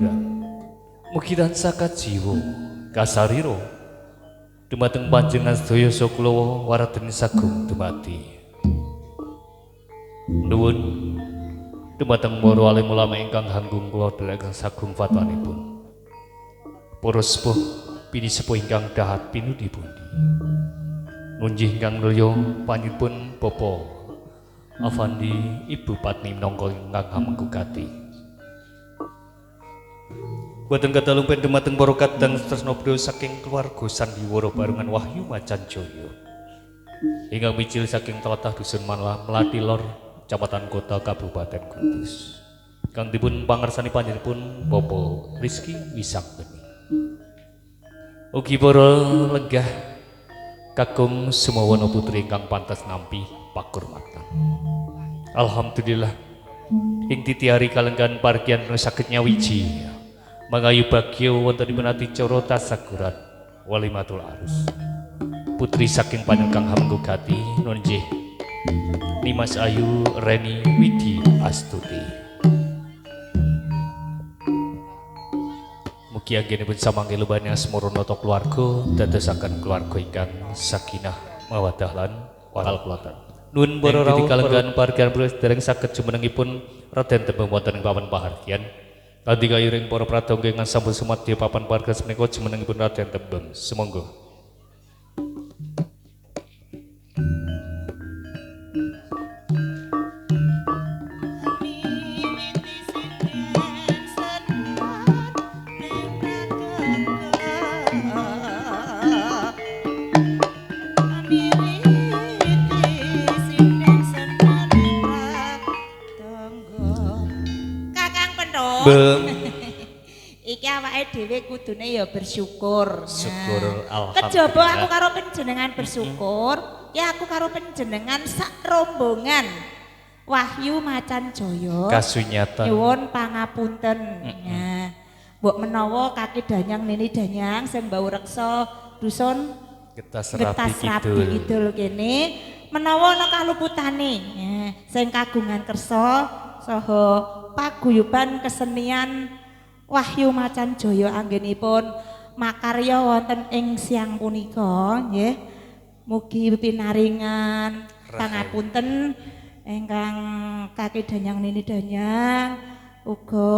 Pandurang mugi tansah kajiwa kasarira dumateng panjenengan sedaya sakula waradene sagung dumati nuwun dumateng para alim ulama ingkang hanggung kula dherekaken sagung fatwanipun para sepuh pini sepuh ingkang dahat pinudi-pundi nunjih ingkang mulya panjenenganipun Bapak Avandi Ibu Patni minangka ingkang hamengkukati boten kadalumpen dumateng para kadang tresna beliau saking keluarga sandiwara barengan Wahyu Macan Jaya ingkang mijil saking tlatah dusun Melati Lor Kecamatan Kota Kabupaten Kudus kang dipun pangersani panjenenganipun Bapak Rizky Wisanggeni ugi para lenggah kakung Sumawana putri ingkang pantas nampi pakurmatan. Alhamdulillah ing titiari kalenggan pargian saged nyawiji mangayu bagya wontenipun adicara tasakuran walimatul arus putri saking panjenengan hamengkugati nunjih Nimas Ayu Reni Widi Astuti mugi anggenipun samangke lubane asmaranata keluarga dadosaken keluarga ingkang sakinah mawaddah lan warahmatan. Nuwun para rawuh kalenggan pargian dereng saged jumenengipun Raden Tembung wonten ing papan pahargyan. Kanthi kayuring para pradonga ingkang sampun sumadya papan pahargyan menika jumenengipun Raden Tembung. Sumangga. Iki awake dhewe kudune ya bersyukur. Syukur alhamdulillah. Kejaba aku karo panjenengan bersyukur, ya aku karo panjenengan sak rombongan Wahyu Macan Jaya. Kasunyatan. Nyuwun pangapunten. Nah, mbok menawa kaki danyang nini danyang sing bau reksa dusun Getas Rabi Kidul kene menawa ana kaluputane. Nah, sing kagungan kersa saha paguyuban kesenian Wahyu Macan Jaya anggenipun makarya wonten ing siang punika nggih mugi pinaringan pangapunten ingkang kaki danyang nini danyang uga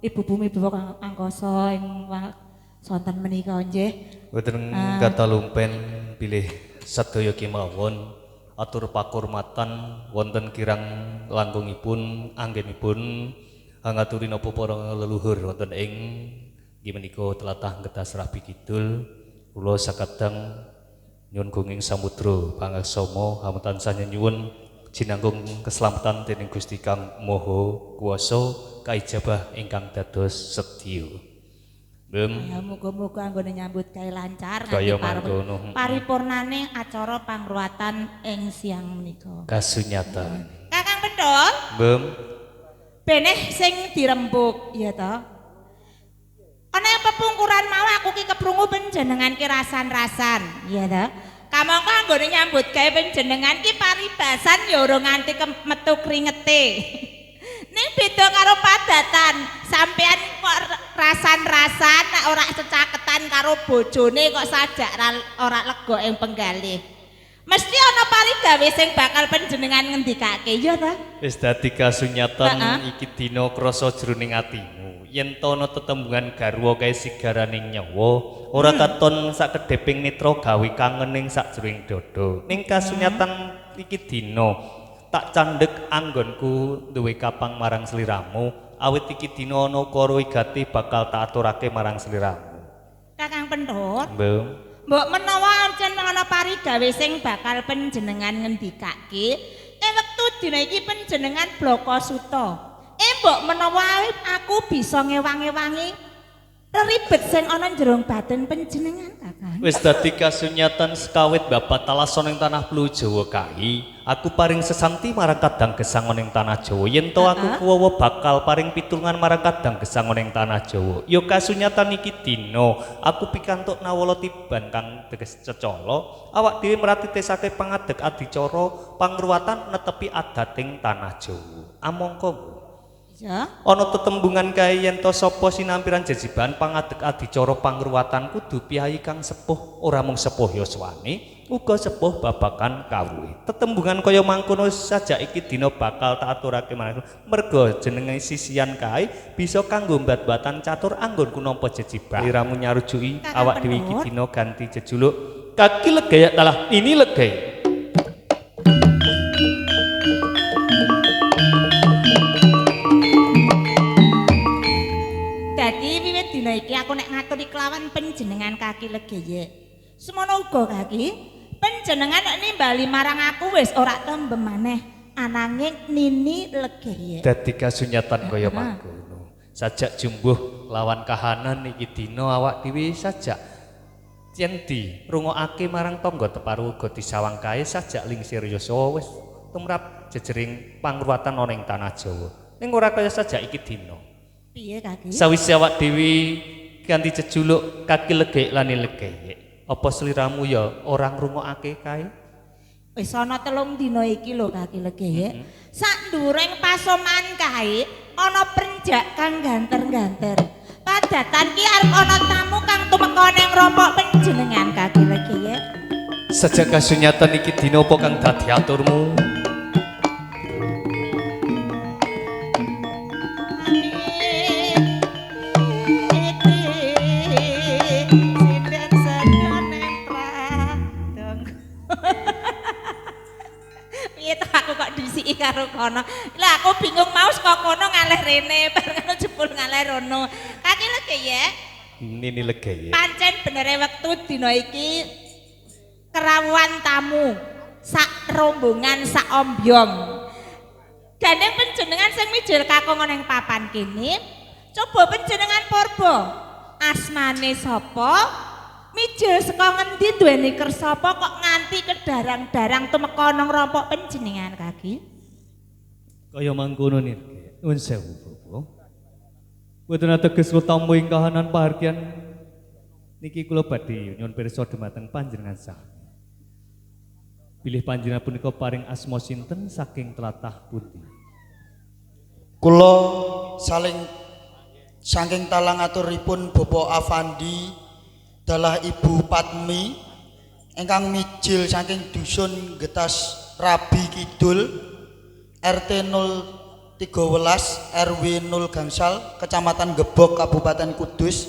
Ibu Bumi Bawa Angkasa ing sonten menika nggih boten katalumpen bilih sadaya kemawon atur pakurmatan wonten kirang langgungipun anggenipun ngaturi napa para leluhur wonten ing inggih menika tlatah Getas Rabi Kidul kula sakadang nyuwun gunging samudra pangaksama hamun tansah nyuwun jinanggung keselamatan dening Gusti Kang Maha Kuwasa kaijabah ingkang dados sedya. Ya muga-muga anggone nyambut gawe lancar kaya mangkono paripurnane acara pangruatan ing siang menika. Kasunyatan. Kakang Pendhot? Mbem. Beneh sing dirembuk ya toh. Ana ing pepungkuran mau aku ki keprungu panjenengan ki rasan-rasan, ya toh. Kamangka anggone nyambut gawe panjenengan ki paribasan ya ora nganti metu kringete. Ning beda karo padatan, sampean kok rasan-rasan nek ora cecaketan karo bojone kok sajak ora lega ing penggalih. Mesti ana parigawe sing bakal panjenengan ngendikake ya ta? Wis dadi kasunyatan iki dina krasa jroning atimu. Yen to ana tetembungan garwa kae sigaraning nyawa, ora katon sakedheping netra gawe kangening sakjroning dada. Ning kasunyatan iki dina tak candhek anggonku duwe kapang marang sliramu, awit iki dina ana ukara wigati bakal tak aturake marang sliramu. Kakang Pendhot. Mbok. Mbok menawa ancen ana parigawe sing bakal panjenengan ngendikake, wektu dina iki panjenengan blaka suta. Mbok menawa aku bisa ngewang-ewangi ribet sing ana jero batin panjenengan, Kakang. Wis dadi kasunyatan sekawit babat talason ing tanah Pluh Jawa kae, aku paring sesanti marang kadang gesang ning tanah Jawa. Yen to aku kuwawa bakal paring pitulungan marang kadang gesang ning tanah Jawa. Ya kasunyatan iki dina, aku pikantuk nawala tiban kang teges cecala, awak dhewe mratitesake pangadeg adicara pangruwatan netepi adating tanah Jawa. Amangka Ya. Ana tetembungan kae yen to sapa sinampiran jejiban pangadeg adicara pangruwatan kudu piyai kang sepuh, ora mung sepuh yuswane, uga sepuh babakan kawruhe. Tetembungan kaya mangkono sajak iki dina bakal tak aturake maneh. Merga jenenge sisian kae bisa kanggo mbat-batan catur anggonku nampa jejiban. Liramu nyarujuki awak dhewe iki dina ganti jejuluk Kaki Legaya talah ini Legaya. Dadi wiwit dina iki aku nek ngaturi kelawan panjenengan Kaki Legaya. Semono uga Kaki, panjenengan nimbali marang aku wis ora tembe maneh ananging Nini Legaya. Dadi kasunyatan kaya mangkono. Sajak jumbuh lawan kahanan iki dina awak dhewe sajak yen dirungokake marang tangga teparu uga disawang kae sajak lingsir Yasa wis tumrap jejering pangruwatan ana ing tanah Jawa. Ning ora kaya sajak iki dina. Piye Kaki? Sawise awak dhewe ganti jejuluk Kaki Legek lan Legek. Apa sliramu ya ora ngrungokake kae? Wis ana 3 dina iki lho Kaki Legek. Sak nduring pasoman kae ana prenjak kang ganter-ganter. Padatan ki arep ana tamu kang tumeka ning rompok panjenengan Kaki Legek. Sajak kasunyatan iki dina apa kang dadi aturmu? Karo kono. Lah aku bingung mau saka kono ngalih rene, bareng jebul ngalih rono. Kaki Legaya. Nini Legaya. Pancen benere wektu dina iki kerawuhan tamu sak rombongan sak ombyong. Gandeng panjenengan sing mijil kakung ning papan kene, coba panjenengan porba. Asmane sapa? Mijil saka ngendi duweni kersa apa kok nganti kedarang-darang tumeka nang rompok panjenengan Kaki? Kaya mangkono niki. Nuwun sewu, Bapak. Boten ateges utamu ing kahanan pahargyan niki kula badhe nyuwun pirsa dhumateng panjenengan sami. Bilih panjenengan punika paring asma sinten saking tlatah pundi? Kula saking talang aturipun Bapak Afandi dalah Ibu Padmi ingkang mijil saking dusun Getas Rabi Kidul RT 013 RW 0 Gangsal Kecamatan Gebok Kabupaten Kudus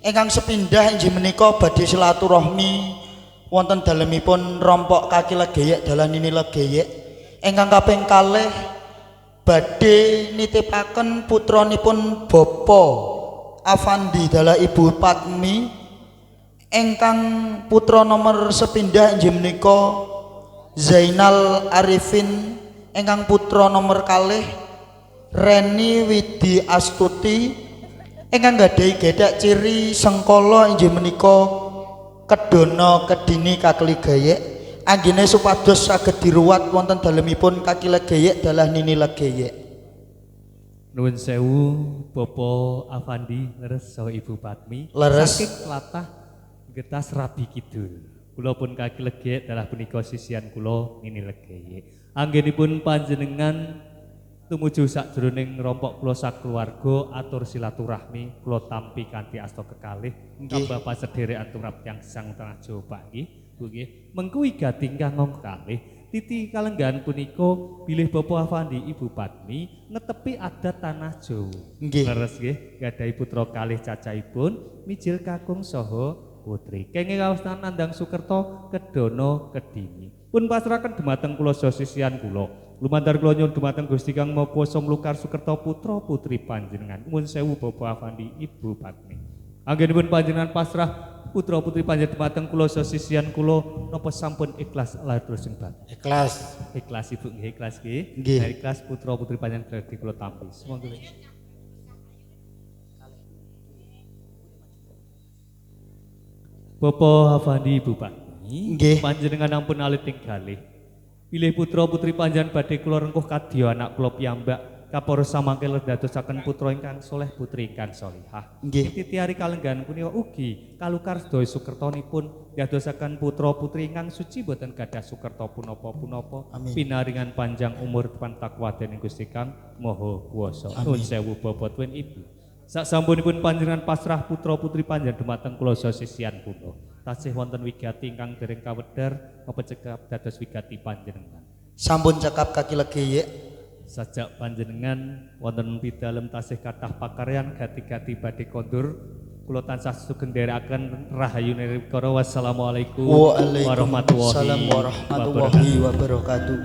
ingkang sepindah inggih menika badhe silaturahmi wonten dalemipun rompok Kaki Legayek dalah Nini Legayek ingkang kaping kalih badhe nitipaken putranipun Bapak Afandi dalah Ibu Padmi ingkang putra nomor sepindah inggih menika Zainal Arifin ingkang putra nomor kalih Reni Widi Astuti ingkang gadhahi gedhak ciri sengkala inggih menika Kedana Kedini Kaki Legayek anggene supados saged diruwat wonten dalemipun Kaki Legayek dalah Nini Legayek. Nuwun sewu Bapak Afandi leres saha Ibu Padmi Leres. saking tlatah Getas Rabi Kidul. Kula pun Kaki Legayek dalah punika sisian kula Nini Legayek. Anggenipun panjenengan tumuju sakjroning rompok kula sakeluarga atur silaturahmi kula tampi kanthi asta kekalih kambah pasederekan tumrap tiyang Sang Tanah Jawa Pak nggih. Bu nggih. Mengku igati ingkang kekalih titi kalenggahan punika bilih Bapak Afandi Ibu Padmi netepi adat tanah Jawa. Nggih. Leres nggih gadhahi putra kalih cacahipun mijil kakung saha putri. Kenging kawasan Nandang Sukerto Kedana Kedini. Pun pasrahaken dhumateng kula sesisian kula. Lumantar kula nyuwun dhumateng Gusti Kang Maha Kuwasa Mlukar Sukerto putra putri panjenengan. Nuwun sewu Bapak Afandi Ibu Padmi. Anggenipun panjenengan pasrah putra putri panjenengan dhumateng kula sesisian kula napa sampun ikhlas latur sing batin. Ikhlas. Ikhlas Ibu nggih, ikhlas nggih. Nggih. Ikhlas putra putri panjenengan badhe kula tampi. Semoga Bapak Afandi Ibu Padmi. Nggih. Panjenengan ampun alit ing galih. Pilih putra putri panjenengan badhe kula rengkuh kadya anak kula piyambak kaporo samangke dadosaken putra ingkang soleh putri ingkang solihah. Nggih. Titiari kalenggan punika ugi kalukar sedaya sukertonipun dadosaken putra putri ingkang suci boten gadah sukerta punapa-punapa. Amin. Pinaringan panjang umur pantakwa dening Gusti Kang Maha Kuwasa. Amin. Nuwun sewu Bapak Tuwin Ibu. Sasampunipun panjenengan pasrah putra putri panjenengan dumateng kula sesian kula. Tasih wonten wigati ingkang dereng kawedhar napa cekap dados wigati panjenengan. Sampun cekap kaki legeye. Sajak panjenengan wonten pidalem tasih kathah pakaryan gati-gati badhe kondur kula tansah sugeng nderekaken rahayune rikara. Wassalamualaikum Waalaikumsalam warahmatullahi wabarakatuh.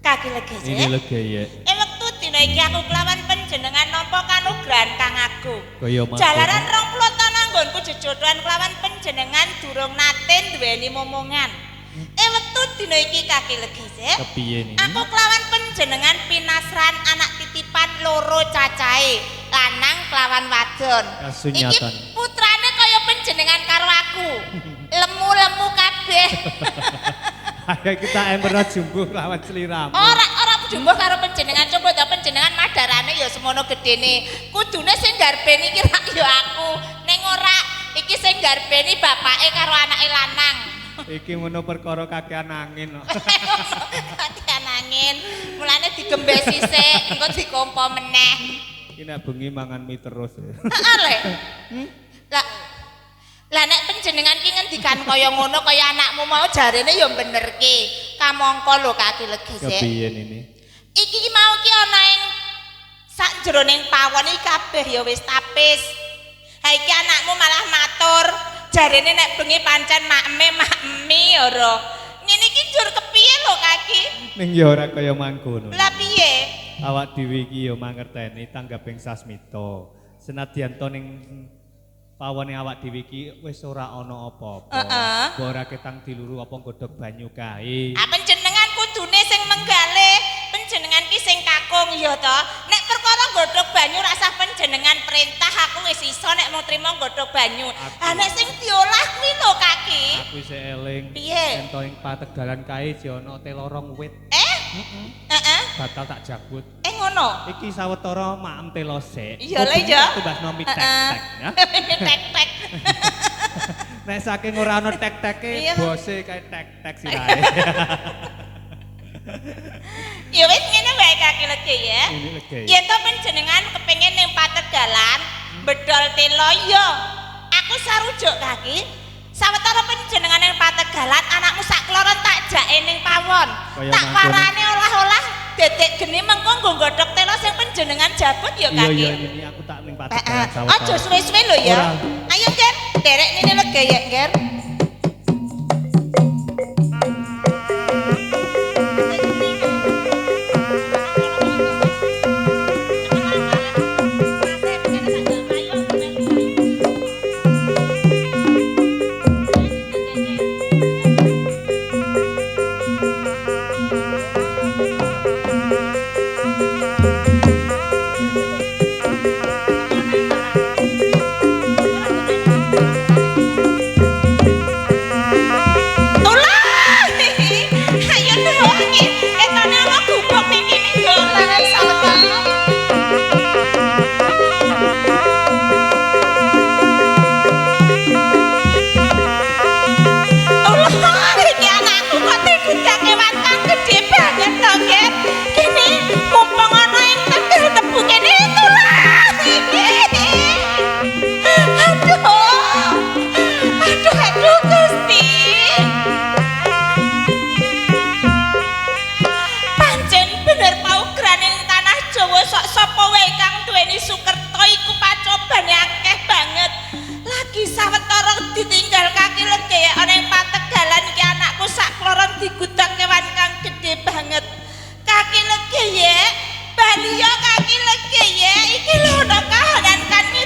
Kaki legese. Ini legeye. Wektu dina iki aku kelawan panjenengan nampa kanugrahan kang agung. Kaya mangkono. Jalaran 20 taun anggonku jejodhoan kelawan panjenengan durung nate duweni momongan. Wektu dina iki kaki legese. Kepiye niki? Aku kelawan panjenengan pinasran anak titipan loro cacahe, lanang kelawan wadon. Kasunyatan. Iki putrane kaya panjenengan karo aku. Lemu-lemu kabeh. Ayo kita emberot jumbuh lawan sliramu. Ora jumbuh karo panjenengan, coba ta panjenengan madarane ya semono gedene. Kudune sing garbeni iki rak ya aku. Ning ora iki sing garbeni bapake karo anake lanang. Iki ngono perkara kakean angin kok. Kakean angin. Mulane digembe sisik, engko dikompo meneh. Iki nek bengi mangan mie terus. Heeh le. Lah nek panjenengan ki ngendikan kaya ngono kaya anakmu mau jarene ya bener ki. Kamangka lho kaki legese. Kepiye ini? Iki mau ki ana ing sak jroning pawon iki kabeh ya wis tapis. Ha iki anakmu malah matur, jarene nek bengi pancen makmi ora. Ngene iki jur kepiye lho kaki? Ning ya ora kaya mangkono. Lah piye? Awak dhewe iki ya mangerteni tanggaping sasmita. Senadyan to ning pawone awak dhewe iki wis ora ana apa-apa. Heeh. Mbok ora ketang diluru apa godhog banyu kae. Ah panjenengan kudune sing menggalih, panjenengan ki sing kakung ya to. Nek perkara godhog banyu rasah panjenengan perintah aku wis iso nek mau trimo godhog banyu. Ah nek sing diolah kuwi lho kaki. Aku isih eling. Piye? Ento ing pategalan kae jono telorong wit. Heeh. Batal tak jabut. Ngono. Iki sawetara maem telo sik. Iya le ya. Tumbasno mie tek-tek ya. Tek-tek. Nek saking ora ana tek-teke Iya. bose kae tek-tek sirahe. Ya wis ngene wae kaki legi ya. Ini legi. Yen to panjenengan kepengin ning pategalan bedol telo yo. Aku sarujuk kaki. Sawetara panjenengan ning pategalan anakmu sak kloron tak jake ning pawon. Kaya Tak mangkono. parane olah-olah dedek geni mengko nggo godhog telo sing panjenengan jabut ya Iya kaki. iya ini aku tak ning pategalan sawetara. Aja suwe-suwe lho ya. Ora. Ayo Ger, derek nini legi ya Ger.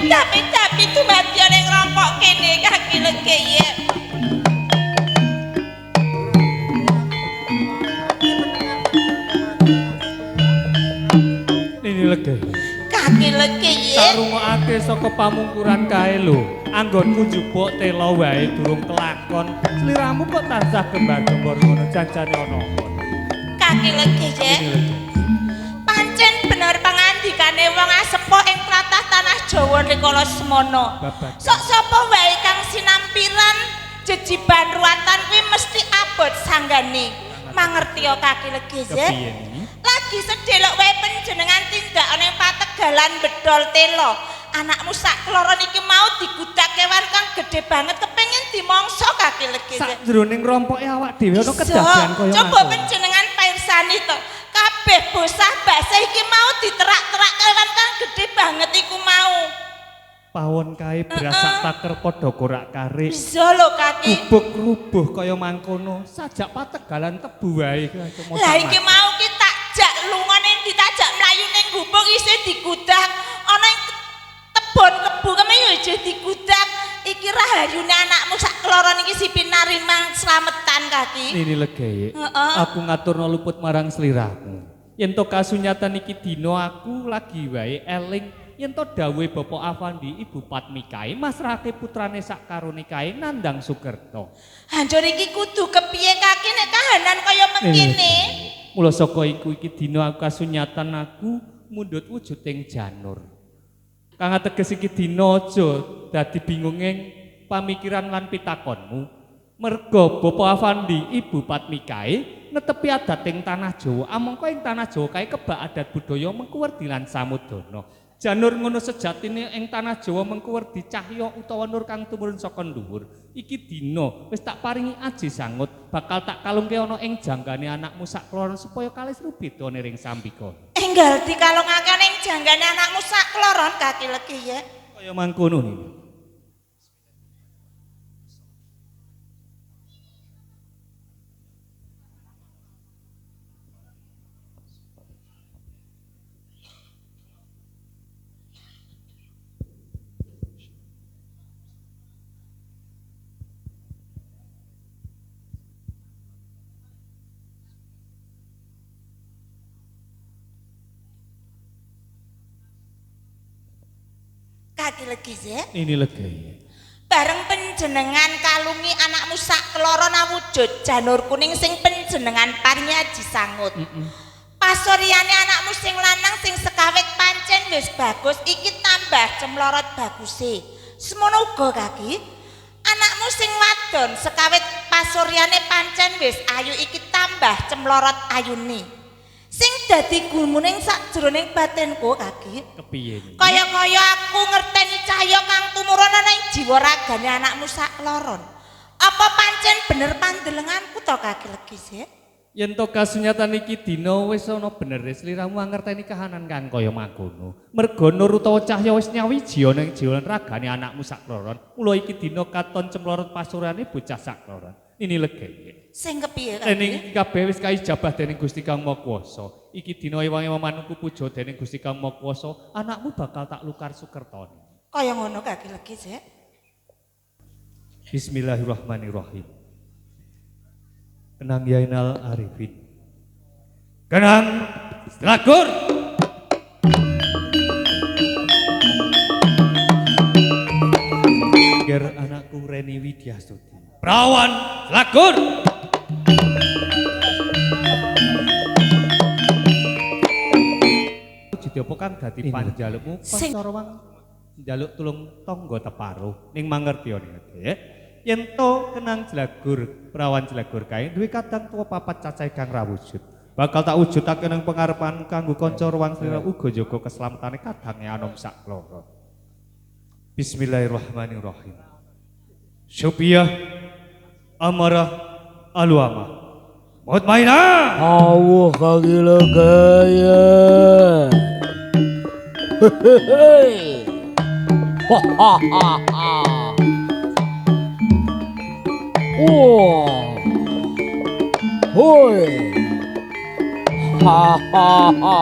tapi dumadi ning rompok kene kaki legi ya. Ini lega. Kaki legi ya. Tak rungokake saka pamungkuran kae lho. Anggonku njupuk tela wae durung kelakon. Sliramu kok tansah gembar-gembor ngono jancane ana apa? Kaki legi ya. Pancen bener pangandikane wong asepo ing tlatah tanah Jawa rikala semana. Sok sapa wae kang sinampiran jejiban ruatan kuwi mesti abot sanggane. Mangerti ya kaki legi ya. Lagi sedelok wae panjenengan tindakane pategalan bedol telo. Anakmu sak kloron iki mau digudak kewan kang gede banget kepengin dimangsa kaki legi. Sak jroning rompoke awak dhewe ana kedadean kaya ngono. Coba panjenengan pirsani to. Kabeh bosah basah iki mau diterak-terak kewan kang gede banget iku mau. Pawon kae berasak taker padha korak-karik. Bisa lho kaki. Kubuk rubuh kaya mangkono. Sajak pategalan tebu wae. Lah iki mau ki takjak lungone ditajak mlayu ning gubuk isih digudak. Ana ing tebon kebu keme yo aja digudak. Iki rahayune anakmu sak kloron iki si pinarimang slametan kaki. Ini legaye. Aku ngaturno luput marang sliramu. Yen to kasunyatan iki dina aku lagi wae eling yen to dawuhe Bapak Afandi Ibu Patmi kae masrahake putrane sak karone kae Nandang Sukerto. Hancur iki kudu kepiye kaki nek kahanan kaya mengkene. Mula saka iku iki dina aku kasunyatan aku mundhut wujuding janur. Kang ateges iki dina aja dadi bingunging pamikiran lan pitakonmu. Merga Bapak Afandi Ibu Patmi kae netepi adat ing tanah Jawa. Amangka ing tanah Jawa kae kebak adat budaya mengkuwerdi lan samudana. Janur ngono sejatine ing tanah Jawa mengkuwerdi cahya utawa nur kang tumurun saka dhuwur. Iki dina wis tak paringi aji sangut bakal tak kalungke ana ing janggane anakmu sak kloron supaya kalis rubedane ring sambika. Enggal dikalungake ning janggane anakmu sak kloron kaki legi ya. Kaya mangkono niku. Kaki legi ya. Ini legaye. Bareng panjenengan kalungi anakmu sak kloron awujud janur kuning sing panjenengan paringi aji sangut. Pasoryane anakmu sing lanang sing sekawit pancen wis bagus iki tambah cemlorot baguse. Semono uga kaki. Anakmu sing wadon sekawit pasoryane pancen wis ayu iki tambah cemlorot ayune. Sing dadi gumuning sakjroning batinku kaki. Kepiye iki? Kaya-kaya aku ngerteni cahya kang tumurun ana ing jiwa ragane anakmu sak kloron. Apa pancen bener pandelenganku to kaki legi sik? Yen to kasunyatan iki dina wis ana bener sliramu ngerteni kahanan kang kaya mangkono. Merga nur utawa cahya wis nyawiji ana ing jiwa ragane anakmu sak kloron. Mula iki dina katon cemlorot pasurane bocah sak kloron. Ini legaye. Sing kepiye kaki? Dening kabeh wis kaijabah dening Gusti Kang Maha Kuwasa. Iki dina ewange manungku puja dening Gusti Kang Maha Kuwasa, anakmu bakal tak lukar sukertone. Kaya ngono kaki legi sik. Bismillahirrahmanirrahim. Kenang Yainal Arifin. Kenang Slagur. Ger anakku Reni Widyastuti. Prawan Slagur. Jadi apa kang dadi panjalukmu pancara wang njaluk tulung tangga teparo ning mangerti ya. Yen to kenang Jlagur, prawan Jlagur kae duwe kadang tuwa papat cacahé kang rawujud. Bakal tak wujudake nang pangarepan kanggo kanca ruwang slira uga jaga keselamatan kadange anom sak kloro. Bismillahirrahmanirrahim. Syupiyah Amarah Aluama Mutmainah. Allah kagila gaya. Hehehe. Ha ha ha ha. Wah. Hoi. Ha ha ha.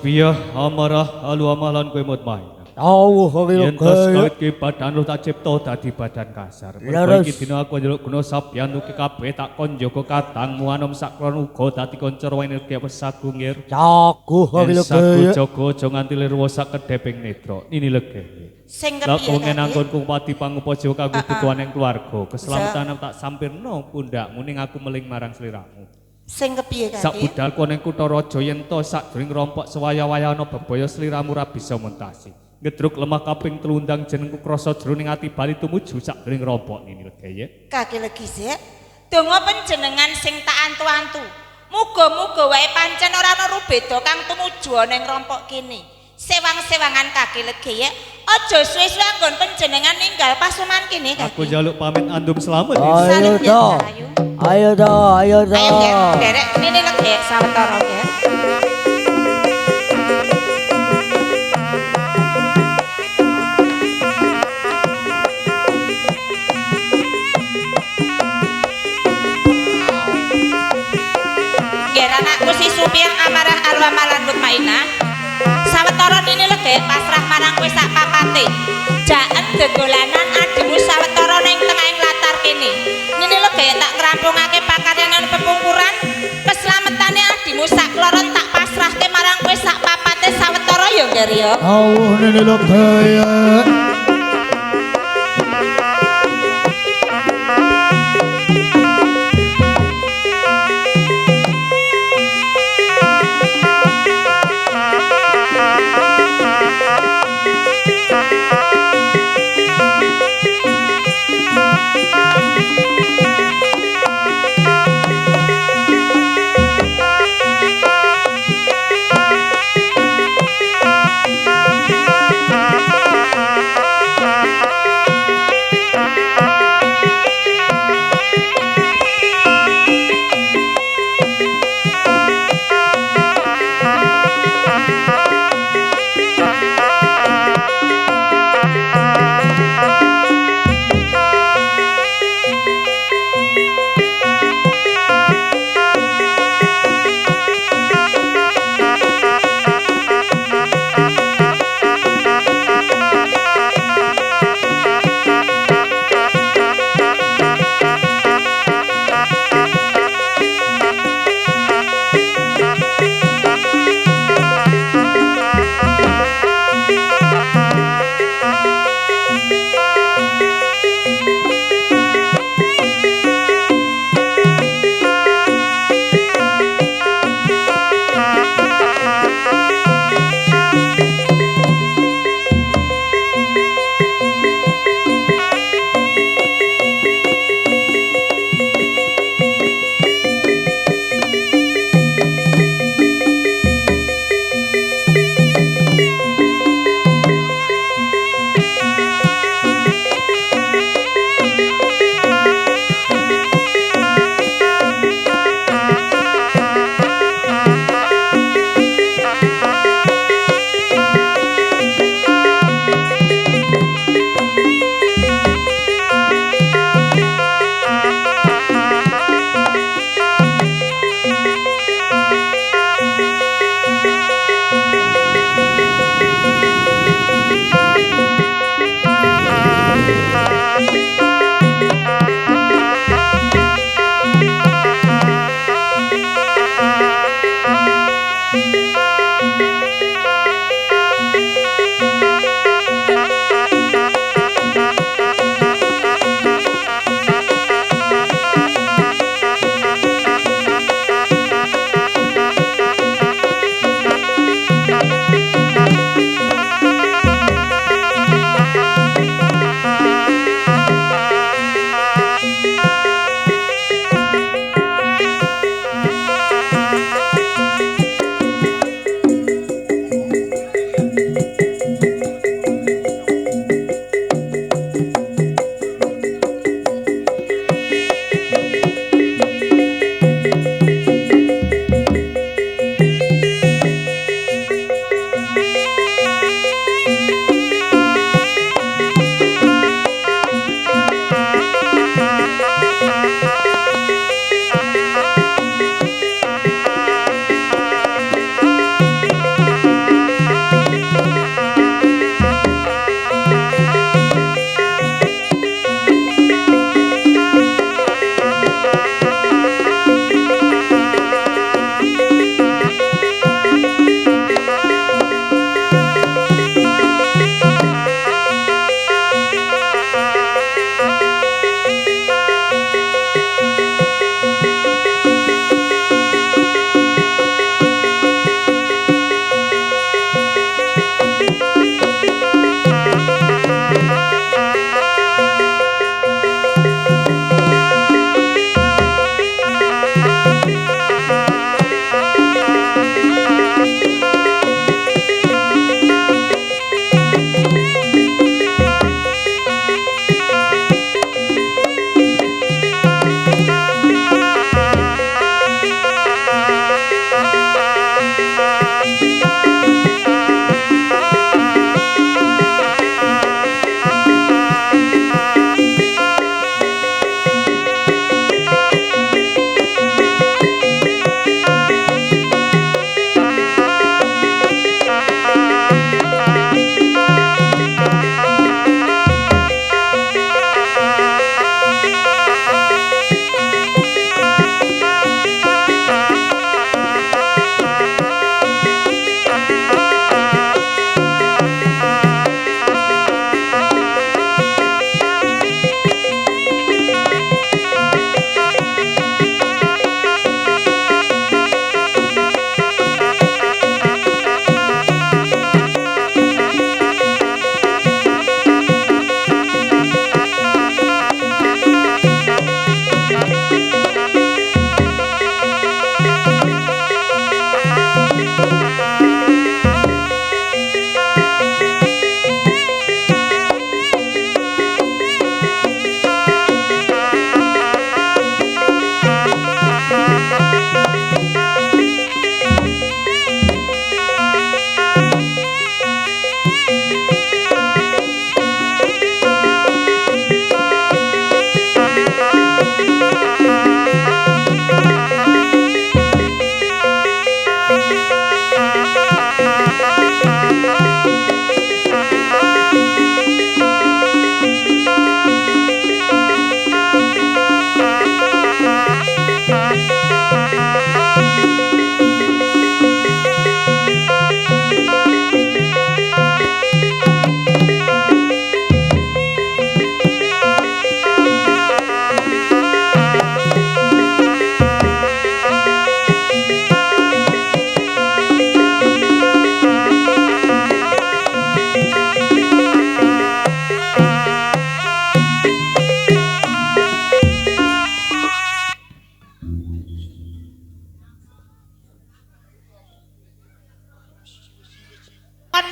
sepiah amarah alu amalan kowe mut main. Tahu kagila Yen tos gaya. kawit ki badan lu tak cipta dadi badan kasar. Leres. Mergo iki dina aku njaluk guna sabyan nuki kabeh tak kon jaga katangmu anom sakron uga dadi kanca wene ki pesaku ngir. Cakuh kagila Saku gaya. jaga aja nganti lirwa sak kedheping netra. Nini lege. Sing Lah kepiye wong Kaki? nanggonku pati pangupaja kanggo tukuaning keluarga. Keselamatan tak sampirno pundakmu ning aku meling marang sliramu. Sing kepiye Kaki? Sak budalku ning kutha raja yen to sakjroning rompok sewaya-wayana bebaya sliramu ra bisa mentasi. Ngedruk lemah kaping telundang jenengku krasa jroning ati bali tumuju sakjroning rompok nini legeye. Kaki legi sik. Donga panjenengan sing tak antu-antu. Muga-muga wae pancen ora ana rubeda kang tumuju ning rompok kene. Sewang-sewangan Kaki legi ya. Aja suwe-suwe anggon panjenengan ninggal pasuman kene Kaki. Aku njaluk pamit andum slamet. Ayo Salim ya, dah. ayo. Ayo dah, ayo dah. Ayo ya, derek nini legi sawetara ya. Ger anakku si supir amarah arwah malandut maina. Sawetara nini legi pasrah marang kowe sak papate. Jaen dedolanan adimu sawetara ning tengahing latar kene. Nini legi tak ngrampungake pakaryanan pepungkuran. Keslametane adimu sak kloron tak pasrahke marang kowe sak papate sawetara ya Ger ya. Tahu nini lo gaya.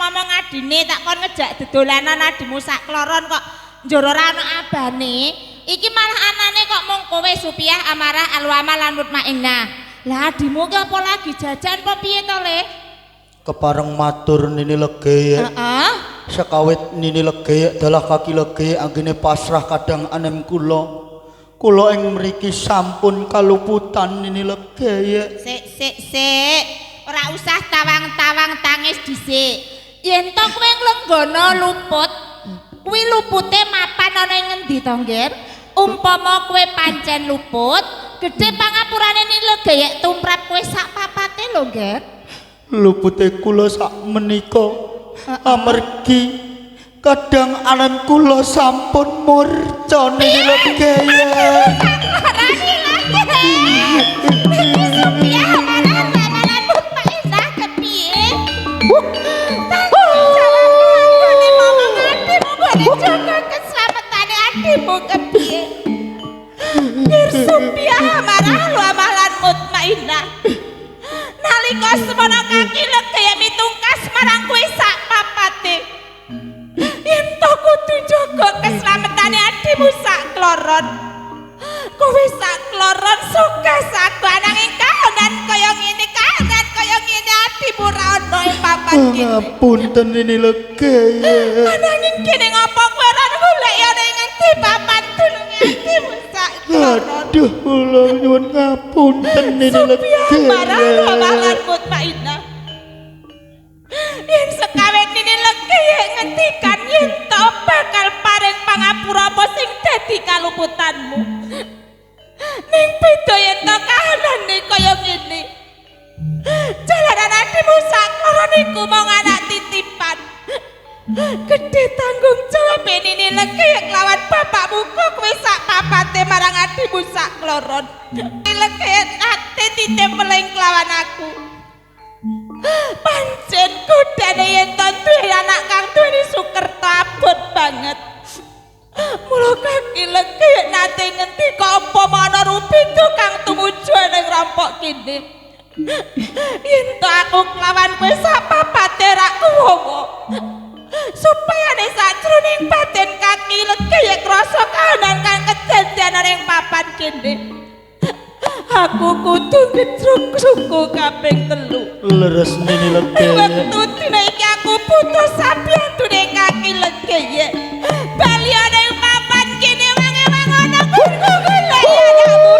momong adine tak kon ngejak dedolanan adimu sak kloron kok njur ora ana abane. Iki malah anane kok mung kowe Supiah Amarah Alwama lan Mutmainnah. Lah adimu ki apa lagi jajan apa piye to, Le? Kepareng matur Nini Legeye. Heeh. Sekawit Nini Legeye adalah kaki Legeye anggene pasrah kadang anem kula. Kula ing mriki sampun kaluputan Nini Legeye. Sik. Ora usah tawang-tawang tangis dhisik. Yen to kowe nglenggana luput, kuwi lupute mapan ana ing ngendi to, Ngger? Umpama kowe pancen luput, gedhe pangapurane Nini Legeye tumrap kowe sak papate lho, Ngger. Lupute kula sak menika amargi kadang anem kula sampun murca Nini Legeye. Supiah Amarah Alwama lan Mutmainnah kepiye? Jaga keselamatan adimu kepiye? Ngger Supiah Amarah Alwama lan Mutmainnah. Nalika semana kaki Legeye mitungkas marang kowe sak papate. Yen to kudu jaga keselamatan adimu sak kloron. Kowe sak kloron sukses aku ananging kahanan kaya ngene adimu ra ono ing papan kene. Ngapunten Nini Legeye. Ananging kene ngapa kowe ora golek ya ning ngendi papan tulunge adimu sak kloron. Aduh, kula nyuwun ngapunten Nini Supiah Amarah Alwama Legeye. lan Mutmainnah. Yen sekawit Nini Legeye ngendikan yen to bakal paring pangapura apa sing dadi kaluputanmu. Ning beda yen to kahanane kaya ngene. Jalanan adimu sak kloron iku mung anak titipan. Gedhe tanggung jawab Nini Legeye kelawan bapakmu kok kowe sak papate marang adimu sak kloron. Nini Legeye nate titip meling kelawan aku. Pancen kudane yen to duwe anak kang duweni sukerta abot banget. Mula kaki Legeye nate ngendika apa ana rupi tukang tumuju ning rampok kene. Yen to aku kelawan kowe sak papate ra kuwowo. Supaya nek sajroning batin kaki Legeye krasa kahanan kang kejanjian ning papan kene. Aku kudu ngejruk suku kaping 3. Leres Nini Legeye. Wektu dina iki aku butuh sabiantune kaki Legeye. Bali ana ing papan kene wong-wong ana kudu golek anakmu.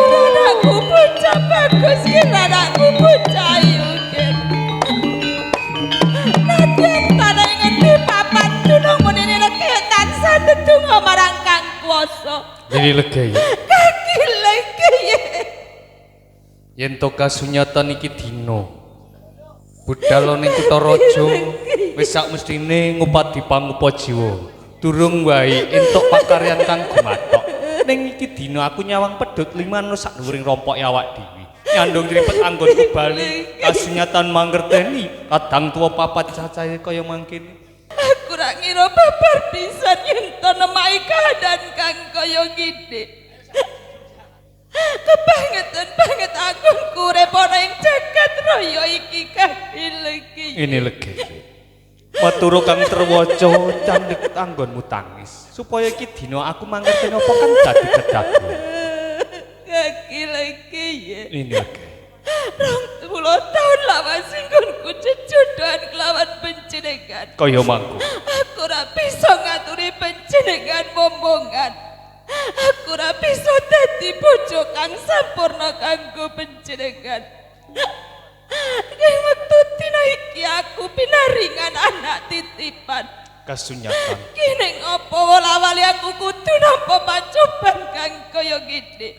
Anakku bocah bagus, anakku bocah ayu. Nadyan tanah ngendi papan dunung Nini Legeye tansah ndedonga marang Kang Kuwasa. Nini Legeye. Kaki Legeye. Yen to kasunyatan iki dina budal ning kutha raja wis sak mestine ngupadi pangupa jiwa. Durung wae entuk pakaryan kang gumathok. Ning iki dina aku nyawang pedhot liman sak dhuwuring rompoke awak dhewe. Nyandung ngripet anggonku bali kasunyatan mangerteni kadang tuwa papat cacahe kaya mangkene. Aku ra ngira babar pisan yen to nemai keadaan kang kaya ngene. Kebangetan banget aku urip ana ing jagat raya iki Kaki Legeye. Ini Legeye. Matur kang terwaca candhek anggonmu tangis supaya iki dina aku mangerteni apa kang dadi kedhaku. Kaki Legeye. Ini Legeye. 20 tahun lawas inggonku jejodohan kelawan panjenengan. Kaya mangko. Aku ora bisa ngaturi panjenengan momongan. Aku ora bisa dadi bojo kang sampurna kanggo panjenengan. Ing wektu dina iki aku pinaringan anak titipan. Kasunyatan. Kene apa wala-wali aku kudu nampa pacoban kang kaya ngene.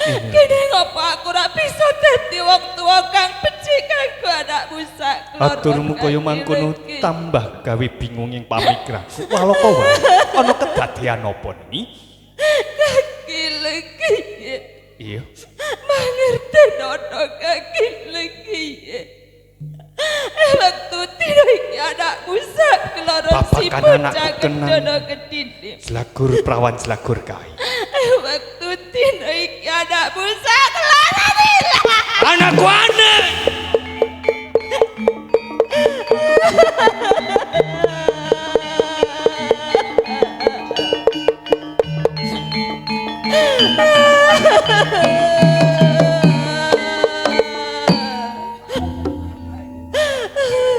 Kene ngapa aku ora bisa dadi wong tuwa kang becik kanggo anakmu sak keluarga. Aturmu kaya mangkono tambah gawe bingung ing pamikiranku. Walaka wae. Ana kedadian apa niki? Kaki Legeye. Iya. Mangertenono Kaki Legeye. Waktu dina iki anakmu sak keluarga si Babakan anakku bocah kenang. kedono kedine. Selagur prawan selagur kae. Waktu dina iki anakmu sak keluarga. Anakku aneh.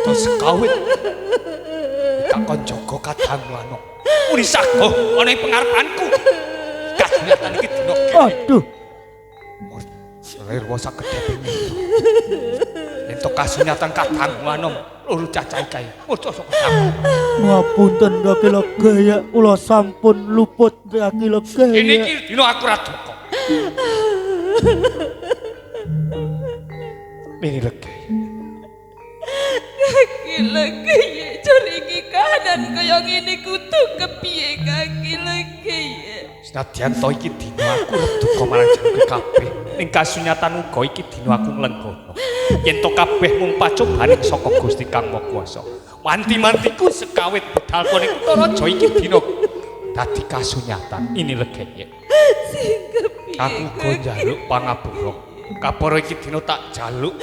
Terus kawit tak kon jaga kadangmu anu. Muni sago ana ing pengarepanku. Kasunyatan iki dina Aduh. Lerwa sakedhepe. Entuk kasunyatan kadangmu anu loro cacah kae. Muca saka kamu. Ngapunten Kaki Legaya, kula sampun luput Kaki Legaya. Ini iki dina aku ra duka. Ini Legaya. Kaki Legaya iki kahanan kaya ngene kudu kepiye Kaki Legaya. Senadyan to iki dina aku rep duka marang jenenge kabeh. Ning kasunyatan uga iki dina aku nglenggono. Yen to kabeh mung pacobaning saka Gusti Kang Maha Kuwasa. Manti-mantiku sekawit budal kene kutha raja iki dina dadi kasunyatan. Ini Legaya. Sing kepiye. Aku uga njaluk pangapura. Kapara iki dina tak jaluk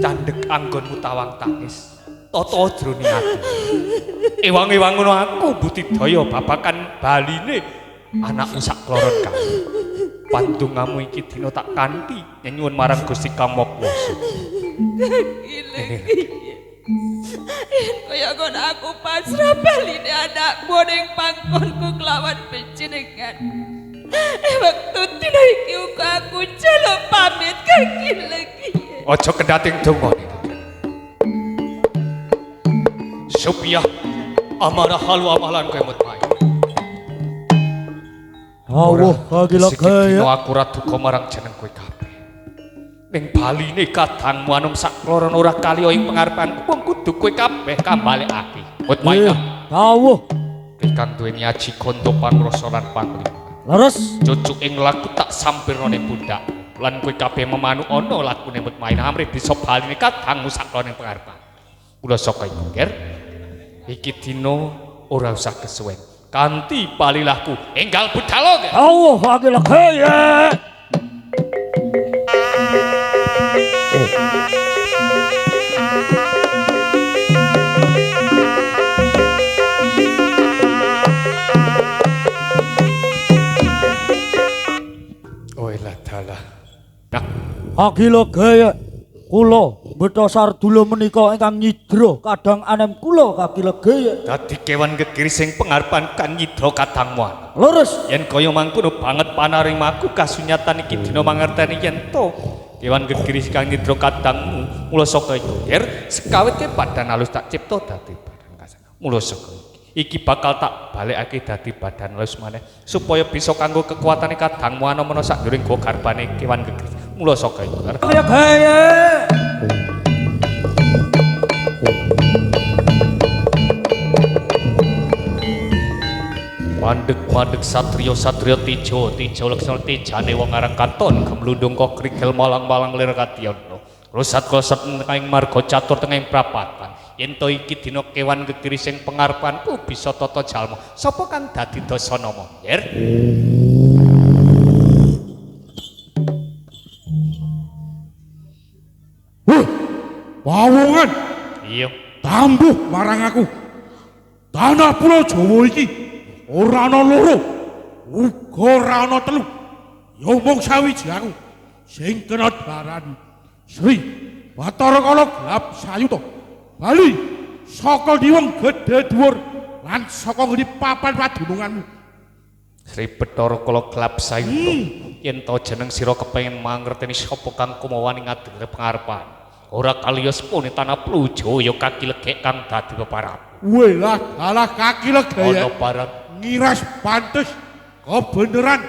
candhek anggonmu tawang tangis. Tata jroning ati. Ewang-ewang ngono aku budidaya babakan baline anakmu sak kloron kae. Pandungamu iki dina tak kanthi nyuwun marang Gusti Kang Maha Kuwasa. Kaki Legaya. Yen kaya ngono aku pasrah baline anakmu ning panggonku kelawan panjenengan. Waktu dina iki uga aku jaluk pamit Kaki Legaya. Aja kendating donga. Supaya amarah halu amalan kowe mutmain. Awuh Kaki Legaya. Dina aku ra duka marang jeneng kowe kabeh. Ning baline kadangmu anom sak kloron ora kaliya ing pengarepanku wong kudu kowe kabeh kambalekake. Mutmain. Awuh. Kang duweni aji kondo pangrasa lan panglima. Leres. Cucuk ing laku tak sampirno ning pundak. Lan kowe kabeh memanuk ana lakune mutmain amrih bisa baline kadangmu sak kloron ing pengarepan. Mula saka iku, Ger. Iki dina ora usah kesuwen. Kanthi palilahku enggal budhal Ger. Awuh Kaki Legaya. Oh lah dalah. Nah, Kaki Legaya, kula Mbeta Sardula menika ingkang nyidra kadang anem kula Kaki Legaya. dadi kewan gegiri sing pengarepan kan nyidra kadangmu. Leres. Yen kaya mangkono banget panarimaku kasunyatan iki dina mangerteni yen to kewan gegiri kang nyidra kadangmu. Mula saka iku, Ger, sekawit ke badan halus tak cipta dadi badan kasana. Mula saka iki bakal tak balekake dadi badan halus maneh supaya bisa kanggo kekuatane kadangmu ana menawa sakduring go garbane kewan gegiri. Mula saka iku, Ger. Kaki Legaya. Mandeg-mandeg satriya-satriya teja laksana tejane wong aran katon gemlundung kok krigel malang-malang lir kadiyana. Rosat-rosat tengahing marga catur tengahing prapatan. Yen to iki dina kewan gegiri sing pengarepanku bisa tata jalma. Sapa kang dadi dasanama? Yer. Pawongan Iya. tambuh marang aku. Tanah Pulau Jawa iki ora ana loro, uga ora ana telu. Ya mung sawiji aku sing kena darani Sri Bathara Kala Gelap Sayuta. Bali saka diwong gedhe dhuwur lan saka ngendi papan padununganmu. Sri Bathara Kala Gelap Sayuta. Yen to jeneng sira kepengin mangerteni sapa kang kumawani ngadeg pengarepan. Ora kaliya sepune tanah Plujaya Kaki Legek kang dadi peparap. Welah dalah Kaki Legaya. Ana parat Ngiras pantes kebeneran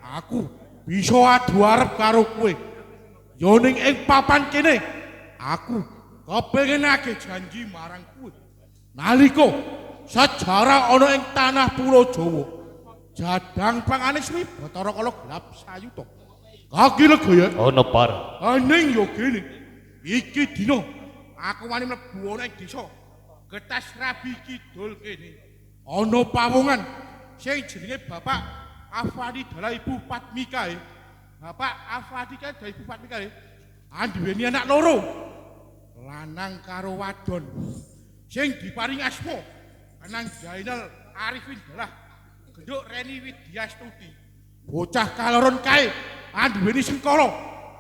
aku bisa adu arep karo kowe. Yo ning ing papan kene aku kepengenake janji marang kowe. Nalika sejarah ana ing tanah Pulau Jawa jadang pangane Sri Bathara Kala Gelap Sayuta. Kaki Legaya. ana parat. Aning yo gene. Iki dina aku wani mlebu ana ing desa Getas Rabi Kidul kene. Ana pawongan sing jenenge Bapak Afadi Dala Ibu Patmi kae. Bapak Afadi kae Dala Ibu Patmi kae anduweni anak loro. Lanang karo wadon. Sing diparingi asma Anang Jainal Arifin Dalah Genduk Reni Widyastuti. Bocah kaloron kae anduweni sengkala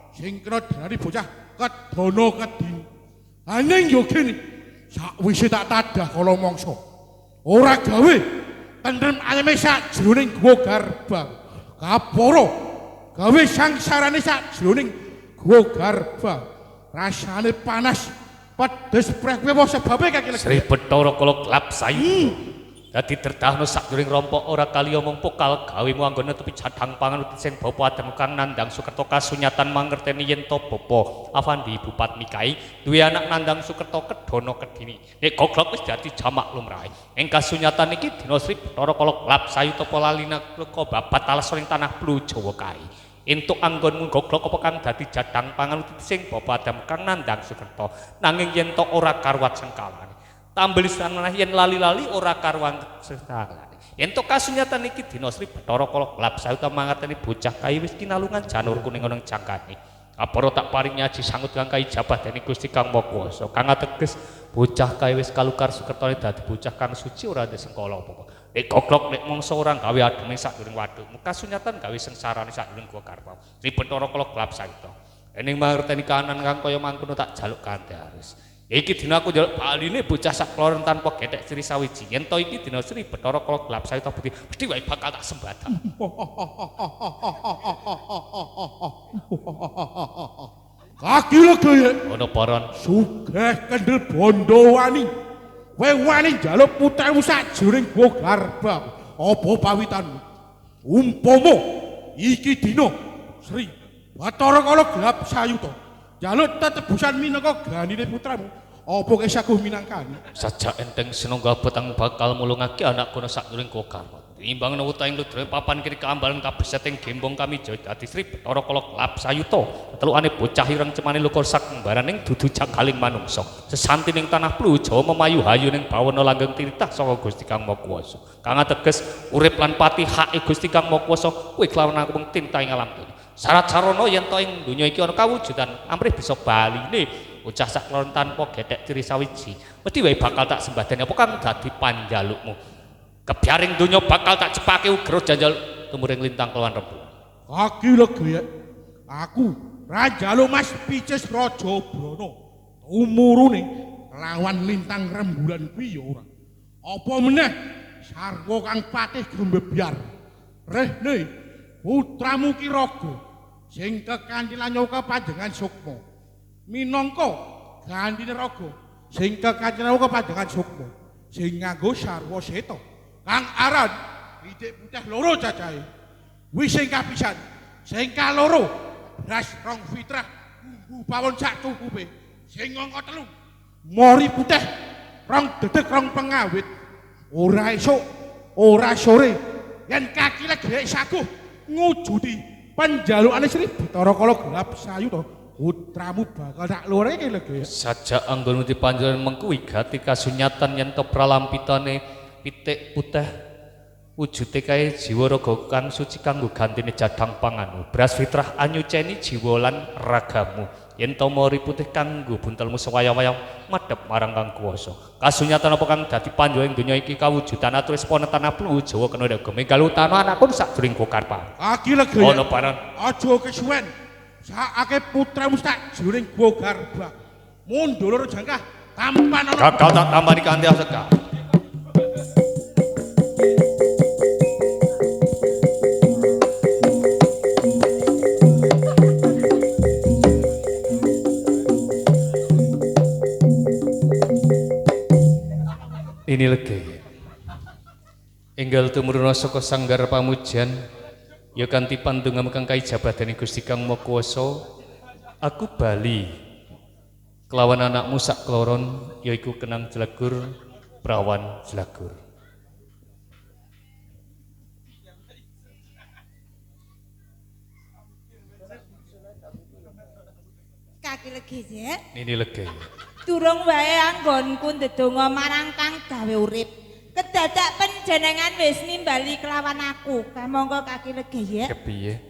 sing kena darani bocah kedono kedini. Aneng yo kene sakwise tak tadah kala mangsa. Ora gawe tentrem ayeme sak jroning guwa garbang. Kapara gawe sangsarane sak jroning guwa garbang. Rasane panas, pedes preh-preh sebabe kaki legi. Sri Bathara Kala Gelap Sayu. Dadi terdahno sakduring rompok ora kali omong pokal gawemu anggone tepi cadhang pangan sing bapa adem kang nandang Sukerta kasunyatan mangerteni yen to bapa Avandi Bupati Kai duwe anak nandang Sukerta kedono kedini. Nek goglok wis dadi jamak lumrahe. Ing kasunyatan iki dina Sri Bathara Kala Gelap Sayu tapa lalina kleka babat alasoning tanah Plu Jawa Kai. Entuk anggonmu goglok apa kang dadi jadhang pangan sing bapa adem kang nandang Sukerta nanging yen to ora karuwat sengkalane. Tambel sanah yen lali-lali ora karuan sesalane. Yen to kasunyatan iki dina Sri Bathara Kala Gelap Sayu mangerteni bocah kai wis kinalungan janur kuning ana jangkane. Kapara tak paring nyaji sangut kang kai jabah dening Gusti Kang Maha Kuwasa. Kang ateges bocah kai wis kalukar Sukertane dadi bocah kang suci ora ndek sengkala apa-apa. Nek goglok nek mangsa ora gawe ademe sakduring waduk. Kasunyatan gawe sengsarane sakduring gua karpa. Sri Bathara Kala Gelap Sayu. Ening mangerteni kahanan kang kaya mangkono tak jaluk kanthi harus. Iki dina aku njaluk baline bocah sak kloren tanpa gethek Sri sawiji. Yen to iki dina Sri Bathara Kala Gelap Sayu bukti mesti wae bakal tak sembadang. Kaki legi. Ono paran Sugih kendel bondo wani. Kowe wani njaluk putremu sajroning guwa garbang. Apa pawitanmu? Umpama iki dina Sri Bathara Kala Gelap Sayu to. Jaluk tetebusan minangka ganine putramu. Apa kesaguh minangkani? sajak enteng sinunggal petang bakal mulungake anak kono sakduring guwa karpa. Imbang nuwuta ing ludre papan kiri keambalan kabesetting gembong kami jaya dadi Sri Bathara Kala Gelap Sayu to. Telukane bocah ireng cemane lukur sakembaraning dudu jagaling manungsa. Sesanti ning tanah Plu Jawa memayu hayu ning bawana langgeng titah saka Gusti Kang Maha Kuwasa. Kang ateges urip lan pati hake Gusti Kang Maha Kuwasa kuwi kelawan aku tinta ing alam dunya. Syarat sarana yen to ing donya iki ana kawujudan amrih bisa baline bocah sak kloron tanpa gethek ciri sawiji. Mesti wae bakal tak sembadani apa kang dadi panjalukmu. Kebyaring donya bakal tak cepake ugra janjal tumuring lintang kelawan rembulan. Kaki legi. Aku Raja Mas Picis Raja Brana. Umurune lawan lintang rembulan kuwi ya ora. Apa meneh sarwa kang patih gembebyar. Rehne putramu ki raga sing kekantilan nyoka panjenengan sukma. Minangka gandine raga sing kekantilan nyoka panjenengan sukma. Sing nganggo sarwa seta. Kang aran pitik putih loro cacahe. Wis sing kapisan, sing kaloro beras rong fitrah, bumbu pawon sak cukupe. Sing angka telu, mori putih rong dedeg rong pengawit. Ora esuk, ora sore, yen kaki legi saguh ngujudi panjalukane Sri Bathara Kala Gelap Sayu to. Putramu bakal tak loreke legi. Sajak anggonmu dipanjenengan mengku wigati kasunyatan yen to pralampitane pitik putih wujude kae jiwa raga kang suci kanggo gantine jadhang panganmu. Beras fitrah anyuceni jiwa lan ragamu. Yen to mori putih kanggo buntelmu sewaya-waya madhep marang Kang Kuwasa. Kasunyatan apa kang dadi panjenengan donya iki kawujudan atur respone tanah Plu Jawa kena gemegal utama anakku sakjroning Gokarpa. Kaki legi. Ono paran. Aja kesuwen. Sakake putramu sakjroning Gokarpa. Mundur jangkah tampan ana. Gagal tak tambani kanthi aseka. Ini legi enggal tumuruna saka sanggar pamujan ya kanthi pandonga kang kaijabadane Gusti Kang Maha Kuwasa aku bali kelawan anakmu sak kloron yaiku Kenang Jlegur Prawan Jlegur. Kaki legi ya. Ini legi Durung wae anggonku ndedonga marang kang gawe urip. Kedadak panjenengan wis nimbali kelawan aku. Kamangka kaki legi ya. kepiye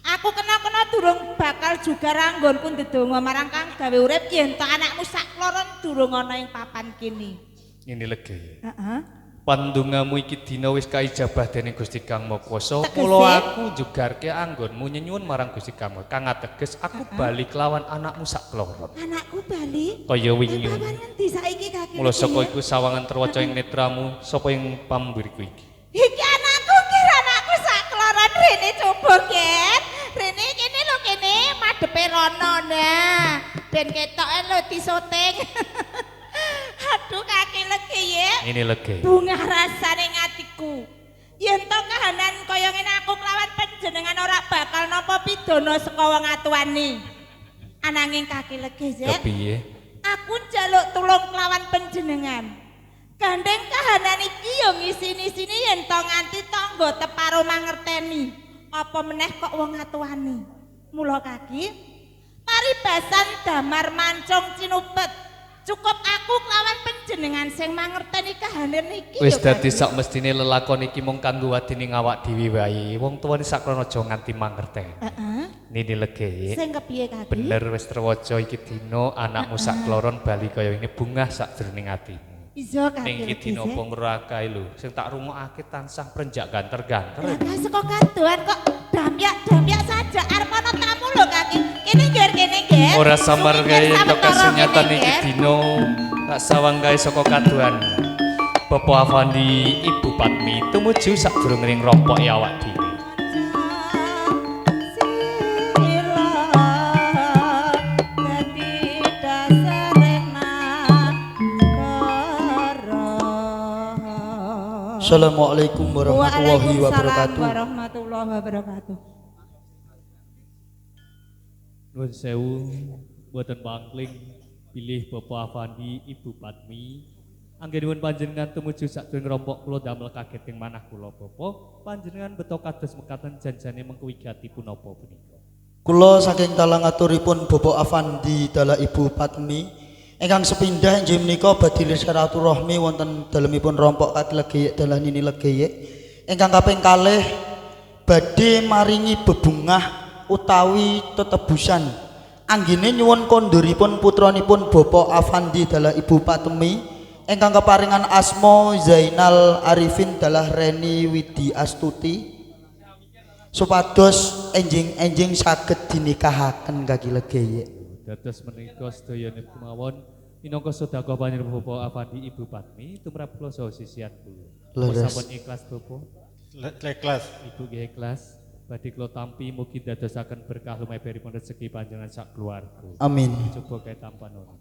Aku kena-kena durung bakal juga anggonku ndedonga marang kang gawe urip yen to anakmu sak kloron durung ana ing papan kene. ini legi Heeh. Pandungamu iki dina wis kaijabah dening Gusti Kang Maha Kuwasa. Tegese? Mula aku jugarke anggonmu nyenyuwun marang Gusti Kang Maha. Kang ateges aku bali kelawan anakmu sak kloron. Anakku bali. Kaya wingi. Papan ngendi saiki kaki? Mula saka iku sawangan terwaca ing netramu sapa ing pamburiku iki. Iki anakku kira anakku sak kloron rene coba Ken. Rene kene lho kene madepe rono nah. Ben ketoke lho disoting. Aduh kaki legi ya. Ini lege. Bunga rasane ngatiku. Yen to kahanan kaya ngene aku kelawan panjenengan ora bakal napa pidana saka wong atuwane. Ananging kaki legi ya. Kepiye? Aku njaluk tulung kelawan panjenengan. Gandeng kahanan iki yo ngisini-sini yen to nganti tangga teparo mangerteni. Apa meneh kok wong atuwane. Mula kaki paribasan damar mancung cinupet. Cukup aku kelawan panjenengan sing mangerteni kahanan iki. Wis yo, dadi Kaki. sak mestine lelakon iki mung kanggo wadine awak dhewe wae. Wong tuwane sakrono aja nganti mangerteni. Heeh. Nini lege. Sing kepiye kaki? Bener wis terwaca iki dina anakmu sak kloron bali kaya ini bungah sak jroning atimu. Iso kaki. Ning iki dina apa ngrakae lho, sing tak rungokake tansah prenjak ganter-ganter. Lah saka kaduan kok damyak saja arep ana tamu lho kaki. Kene ngger kene ngger. Ora samar gawe entuk kasunyatan iki Ngger. dina tak sawang gawe saka kaduan. Bapak Afandi, Ibu Patmi tumuju sadurunging rompok ya awak dhewe. Assalamualaikum warahmatullahi wabarakatuh. Warahmatullahi wabarakatuh. Nuwun sewu, mboten pangling pilih Bapak Afandi, Ibu Patmi. Anggenipun panjenengan tumuju sadurunge rompok kula damel kaget ing manah kula Bapak. Panjenengan beto kados mekaten janjane mengko wigatipun napa punika? Kula saking talang aturipun Bapak Afandi dala Ibu Patmi ingkang sepindah inggih menika badhe silaturahmi wonten dalemipun rompok Katlegeyek dalah Nini Legeyek. Ingkang kaping kalih badhe maringi bebungah utawi tetebusan. Anggene nyuwun konduripun putranipun Bapak Afandi dala Ibu Patmi ingkang keparingan asma Zainal Arifin dalah Reni Widi Astuti supados enjing-enjing saged dinikahaken kaki Legeyek. Dados menika sedayane kemawon minangka sedekah panjenengan Bapak Afandi Ibu Patmi tumrap kula saha sisihan kula. Leres. Sampun ikhlas Bapak? Ikhlas. Ibu nggih ikhlas. Badhe kula tampi mugi dadosaken berkah lumeberipun rezeki panjenengan sak keluarga. Amin. Coba kae tampan ora.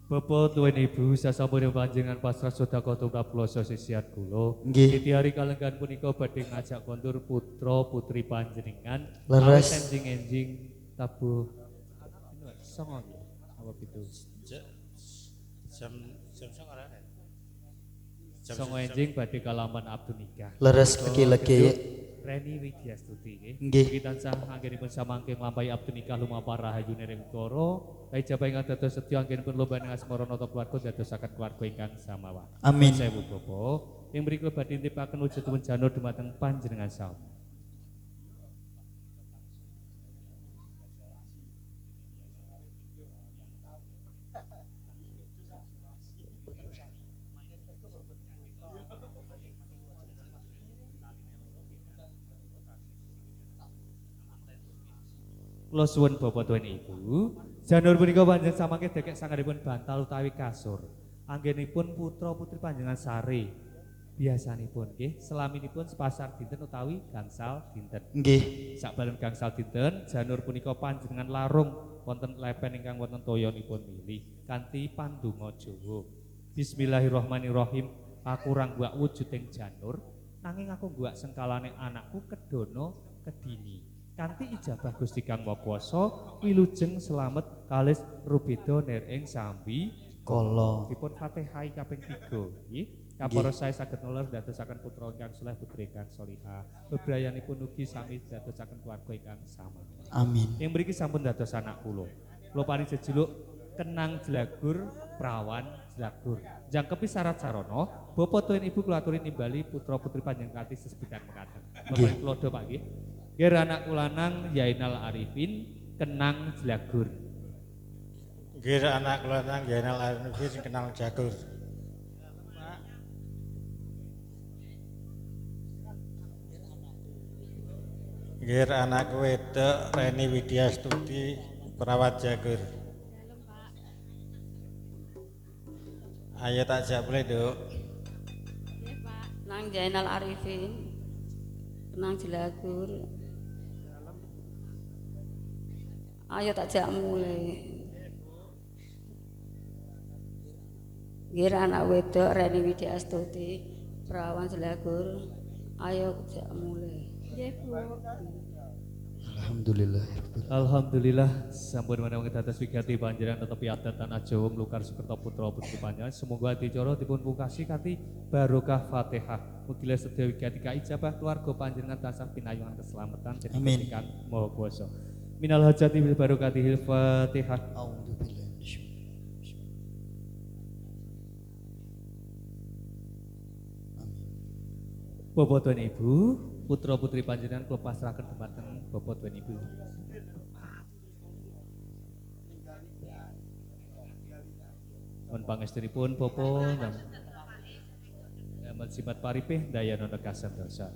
Bapak tuwin Ibu sasampun panjenengan pasrah sedekah tumrap kula sisihan kula. Nggih. Iti hari kalenggan punika badhe ngajak kondur putra putri panjenengan. Leres. Enjing-enjing tabuh songo nggih. Apa pitu? Songo enjing badhe kalaman abdu nikah. Leres kaki Legeyek. Reni Widyastuti nggih. Nggih. Mugi tansah anggenipun samangke nglampahi abdu nikah lumampah rahayune Ringkara. Kajaba ingkang dados sedya anggenipun lomba ing asmara nata keluarga dadosaken keluarga ingkang samawa. Amin. Sewu Bapak. Ing mriku badhe nitipaken wujudipun janur dumateng panjenengan saha. Kula suwun Bapak tuwin Ibu, janur punika panjenengan samangke dekek sangaripun bantal utawi kasur. Anggenipun putra putri panjenengan sare. Biasanipun nggih, selaminipun sepasar dinten utawi gangsal dinten. Nggih. Sakbalen gangsal dinten, janur punika panjenengan larung wonten lepen ingkang wonten toyanipun milih kanthi pandonga Jawa. Bismillahirrahmanirrahim. Aku ora ngguak wujuding janur, nanging aku ngguak sengkalane anakku kedono kedini. Kanthi ijabah Gusti Kang Maha Kuwasa wilujeng slamet kalis rubeda ner ing sambi Kala. dipun Fatihah kaping 3 nggih. Kaporo saya saged nular dadosaken putra ingkang saleh putri ingkang salihah. Bebrayanipun ugi sami dadosaken keluarga ingkang sama. Amin. Yang mriki sampun dados anak kula. Kula paring jejuluk Kenang Jlagur Prawan Jlagur. Jangkepi syarat sarana, bapa tuwin ibu kula aturi nimbali putra putri panjenengan kanthi sesebidan mekaten. Bapak kula do Pak nggih. Nggih anak kula nang Yainal Arifin Kenang Jlagur. Nggih anak kula nang Yainal Arifin Kenang Jlagur. Nggih anak wedok Reni Widya Stuti Perawat Jagur. Ayo tak jak boleh, Duk. Nggih, Pak. Nang Jainal Arifin. Kenang Jlagur. Ayo tak jak mulai. Nggih anak wedok Reni Widya Stuti Perawat Jlagur. Ayo jak mulai. Nggih, Bu. Alhamdulillah. Alhamdulillah sampun menawi dados wigati panjenengan tetapi adat tanah Jawa nglukar Sukerta putra putri panjenengan semoga adicara dipun pungkasi kanthi barokah Fatihah. Mugi sedaya wigati kaijabah keluarga panjenengan tansah pinayungan keselamatan Amin. dening Maha Kuwasa. Minal hajati bil barokatihil Fatihah. Auzubillah. Bapak tuan Ibu, putra putri panjenengan kula pasrahaken dhumateng Bapak tuan Ibu. Mohon pangestunipun Bapak Damel simat paripih dayana nekasan dosa.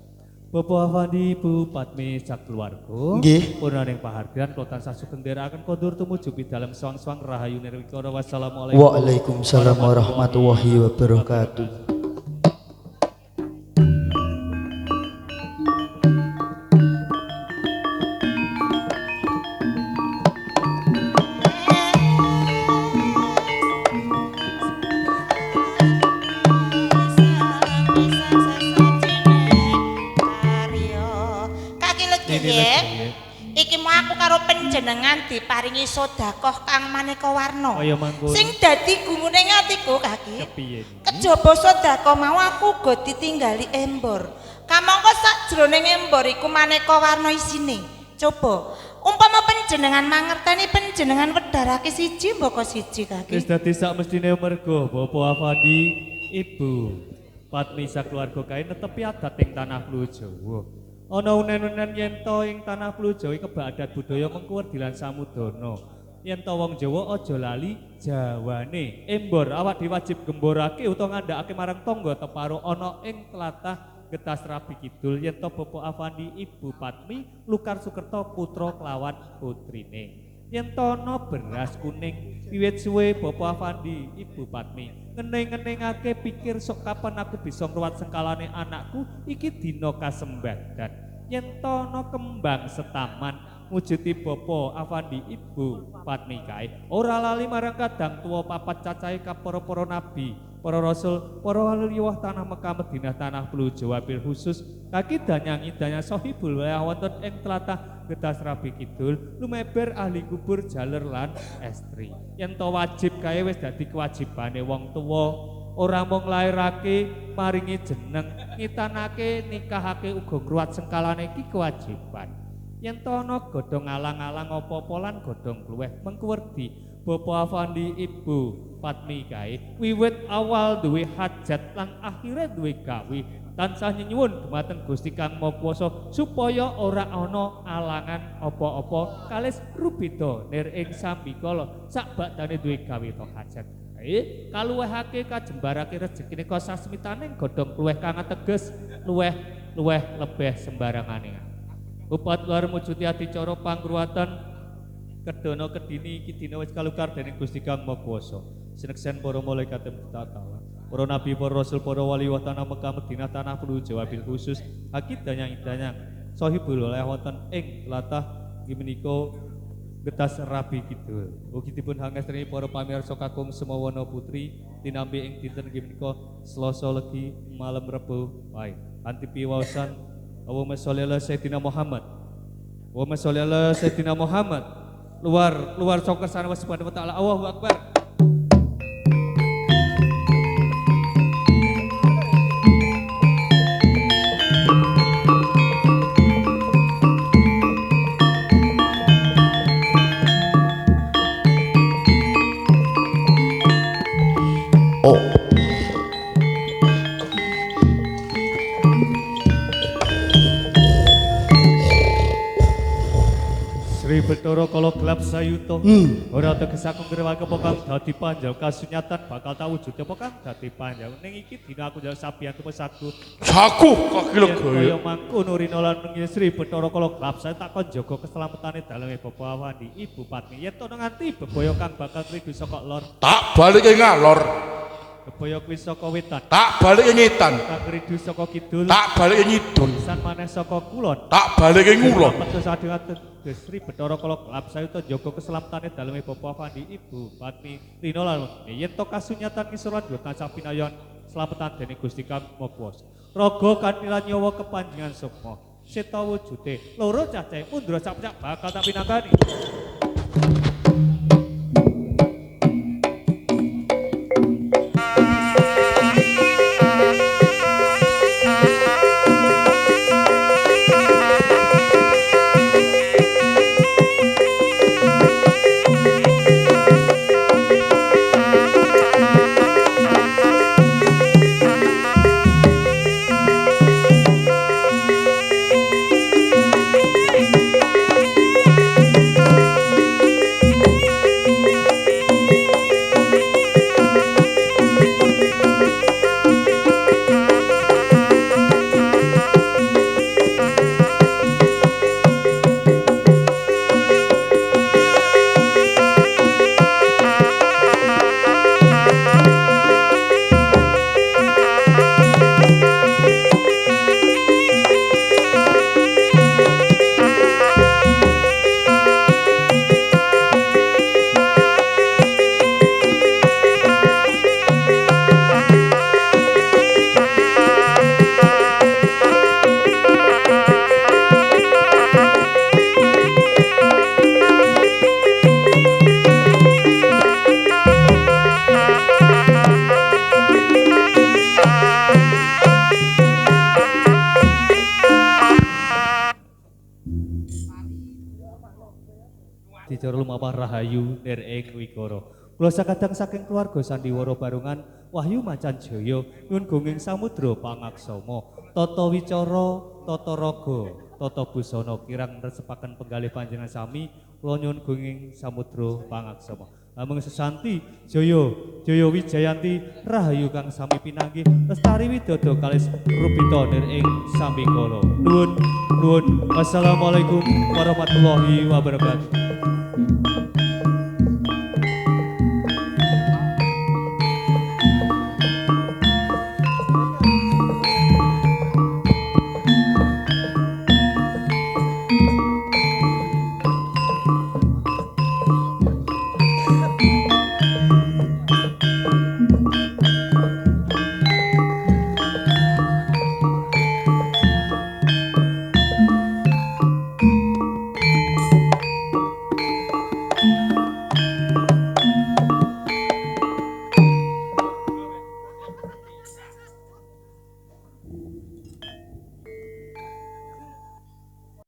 Bapak Afandi Ibu Patmi sak keluarga. Nggih. Punaning pahargyan kula tansah sugeng nderekaken kondur tumuju dalem sawang-sawang rahayu nirwikara. Wassalamualaikum. Waalaikumsalam warahmatullahi wabarakatuh. Iki mau aku karo panjenengan diparingi sedekah kang maneka warna. Kaya mangkon. Sing dadi gumuning atiku kaki. Kepiye niki? Kejaba sedekah mau aku uga ditinggali embor. Kamangka sakjroning embor iku maneka warna isine. Coba umpama panjenengan mangerteni panjenengan wedharake siji mboko siji kaki. Wis dadi sak mestine merga Bapak Afandi Ibu Patmi sakeluarga kae netepi adat ing tanah Pluo Jawa. Ana unen-unen yen to ing tanah Pluo Jawa kebak adat budaya mengkuwer dilan samudana. Yen to wong Jawa aja lali jawane. Embor awak diwajib gemborake utawa ngandhakake marang tangga teparo ana ing tlatah Getas Rabi Kidul yen to Bapak Afandi Ibu Patmi Lukar Sukerta putra kelawan putrine. Yen to ana beras kuning wiwit suwe Bapak Afandi Ibu Patmi ngeneng-ngenengake pikir sok kapan aku bisa ngruwat sengkalane anakku iki dina kasembadan. Yen to ana kembang setaman mujuti Bapak Afandi Ibu Patmi kae ora lali marang kadang tuwa papat cacahe ka para nabi, para rasul, para wali liwah tanah Mekah Madinah tanah Pluo Jawa bil khusus kaki danyang idanya sahibul wilayah wonten ing tlatah Getas Rabi Kidul lumeber ahli kubur jaler lan estri. Yen to wajib kae wis dadi kewajibane wong tuwa ora mung nglairake maringi jeneng ngitanake nikahake uga ngruwat sengkalane iki kewajiban. Yen to ana godhong alang-alang apa-apa lan godhong kluweh mengko werdi Bapak Afandi Ibu Patmi kae wiwit awal duwe hajat lan akhire duwe gawe tansah nyuwun dumateng Gusti Kang Maha Kuwasa supaya ora ana alangan apa-apa kalis rubeda nir ing sambikala sak bakdane duwe gawe to hajat kae kaluwehake kajembarake rezekine kasasmitaning godhong kluweh kang ateges luweh lebeh sembarangane. Upat luar mujuti adicara pangruwatan kedono kedini iki dina wis kalukar dening Gusti Kang Maha Kuwasa. Sineksen para malaikat taala, para nabi, para rasul, para wali wa tanah Mekah Madinah tanah Pluo Jawa bil khusus hakid danyang-danyang sahibul wilayah wonten ing latah inggih menika Getas Rabi Kidul. Ugi dipun hangesteni para pamirsa kakung Semawana Putri tinambi ing dinten inggih menika Selasa Legi malam Rebo wae. Anti piwaosan Allahumma sholli ala Sayyidina Muhammad. Allahumma sholli ala Sayyidina Muhammad. Luar saka sana subhanahu wa ta'ala. Allahu Akbar. Sri Bathara Kala gelap sayuta. Ora teges aku ngrewa kepokang dadi panjang kasunyatan bakal tak wujud apa kang dadi panjang. Ning iki dina aku njaluk sabian tuwa sagu. Saku kakile Kaya gaya. mangkono rina lan mengi Sri Bathara Kala gelap saya takon jaga keselamatane daleme Bapak Awandi Ibu Patmi. Yen to nganti bebaya kang bakal tridu saka lor. Tak balike ngalor. Bebaya kuwi saka wetan. Tak balike ngetan. Kang tridu saka kidul. Tak balike nyidul. Pisan maneh saka kulon. Tak balike ngulon. Petus adeng-adeng Sri Bathara Kala gelap sayuta jaga keselamatane daleme Bapak Awandi Ibu Patmi rina lan yen to kasunyatan ngisor lan tansah pinayon slametan dening Gusti Kang Maha Kuwasa. Raga kanthi lan nyawa kepanjenengan sukma. Seta wujude loro cacahe mundura sapecak bakal tak pinanggani. Dicara lumapah rahayu nir ing wigara. Kula sakadang saking keluarga Sandiwara Barungan Wahyu Macan Jaya nyuwun gunging samudra pangaksama. Tata wicara, tata raga, tata busana kirang resepaken penggalih panjenengan sami kula nyuwun gunging samudra pangaksama. Ameng sesanti Jaya Jaya Wijayanti rahayu kang sami pinanggih lestari widodо kalis rubita nir ing sambikala. Nuwun nuwun. Wassalamualaikum warahmatullahi wabarakatuh.